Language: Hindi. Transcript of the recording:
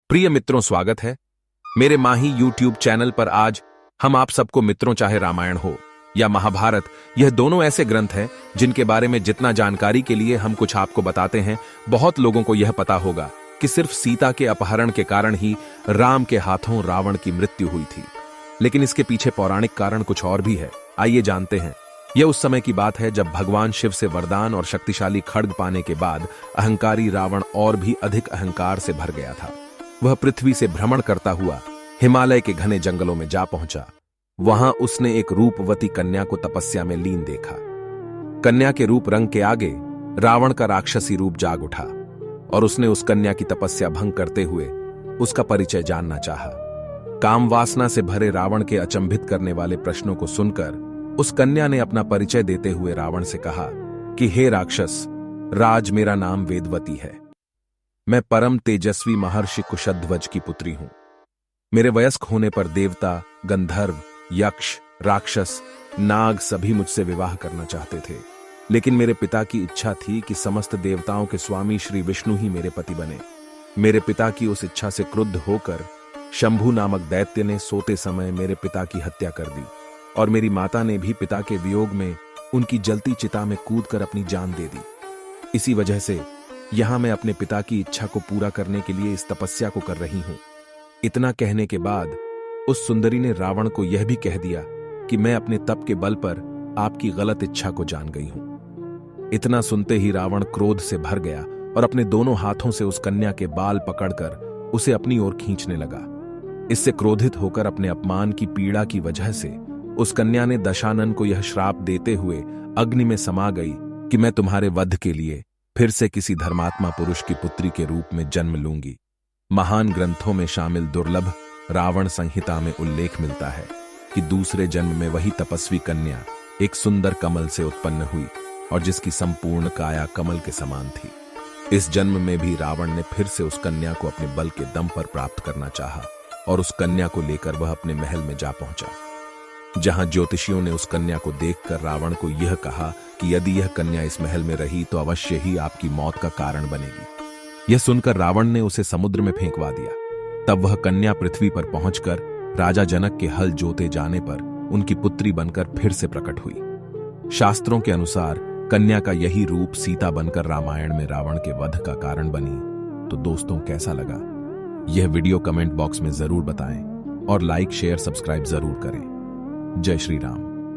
प्रिय मित्रों, स्वागत है मेरे माही यूट्यूब चैनल पर। आज हम आप सबको मित्रों, चाहे रामायण हो या महाभारत, यह दोनों ऐसे ग्रंथ हैं जिनके बारे में जितना जानकारी के लिए हम कुछ आपको बताते हैं, बहुत लोगों को यह पता होगा कि सिर्फ सीता के अपहरण के कारण ही राम के हाथों रावण की मृत्यु हुई थी। लेकिन इसके पीछे पौराणिक कारण कुछ और भी है। आइए जानते हैं। यह उस समय की बात है जब भगवान शिव से वरदान और शक्तिशाली खड्ग पाने के बाद अहंकारी रावण और भी अधिक अहंकार से भर गया था। वह पृथ्वी से भ्रमण करता हुआ हिमालय के घने जंगलों में जा पहुंचा। वहां उसने एक रूपवती कन्या को तपस्या में लीन देखा। कन्या के रूप रंग के आगे रावण का राक्षसी रूप जाग उठा और उसने उस कन्या की तपस्या भंग करते हुए उसका परिचय जानना चाहा। काम वासना से भरे रावण के अचंभित करने वाले प्रश्नों को सुनकर उस कन्या ने अपना परिचय देते हुए रावण से कहा कि हे राक्षस राज, मेरा नाम वेदवती है। मैं परम तेजस्वी महर्षि कुशध्वज की पुत्री हूं। मेरे वयस्क होने पर देवता, गंधर्व, यक्ष, राक्षस, नाग सभी मुझसे विवाह करना चाहते थे, लेकिन मेरे पिता की इच्छा थी कि समस्त देवताओं के स्वामी श्री विष्णु ही मेरे पति बने। मेरे पिता की उस इच्छा से क्रुद्ध होकर शंभु नामक दैत्य ने सोते समय मेरे पिता की हत्या कर दी और मेरी माता ने भी पिता के वियोग में उनकी जलती चिता में कूदकर अपनी जान दे दी। इसी वजह से यहां मैं अपने पिता की इच्छा को पूरा करने के लिए इस तपस्या को कर रही हूं। इतना कहने के बाद उस सुंदरी ने रावण को यह भी कह दिया कि मैं अपने तप के बल पर आपकी गलत इच्छा को जान गई हूं। इतना सुनते ही रावण क्रोध से भर गया और अपने दोनों हाथों से उस कन्या के बाल पकड़कर उसे अपनी ओर खींचने लगा। इससे क्रोधित होकर अपने अपमान की पीड़ा की वजह से उस कन्या ने दशानन को यह श्राप देते हुए अग्नि में समा गई कि मैं तुम्हारे वध के लिए फिर से किसी धर्मात्मा पुरुष की पुत्री के रूप में जन्म लूंगी। महान ग्रंथों में शामिल दुर्लभ रावण संहिता में उल्लेख मिलता है कि दूसरे जन्म में वही तपस्वी कन्या एक सुंदर कमल से उत्पन्न हुई और जिसकी संपूर्ण काया कमल के समान थी। इस जन्म में भी रावण ने फिर से उस कन्या को अपने बल के दम पर प्राप्त करना चाहा और उस कन्या को लेकर वह अपने महल में जा पहुंचा, जहां ज्योतिषियों ने उस कन्या को देखकर रावण को यह कहा कि यदि यह कन्या इस महल में रही तो अवश्य ही आपकी मौत का कारण बनेगी। यह सुनकर रावण ने उसे समुद्र में फेंकवा दिया। तब वह कन्या पृथ्वी पर पहुंचकर राजा जनक के हल जोते जाने पर उनकी पुत्री बनकर फिर से प्रकट हुई। शास्त्रों के अनुसार कन्या का यही रूप सीता बनकर रामायण में रावण के वध का कारण बनी। तो दोस्तों, कैसा लगा यह वीडियो? कमेंट बॉक्स में जरूर बताएं और लाइक, शेयर, सब्सक्राइब जरूर करें। जय श्री राम।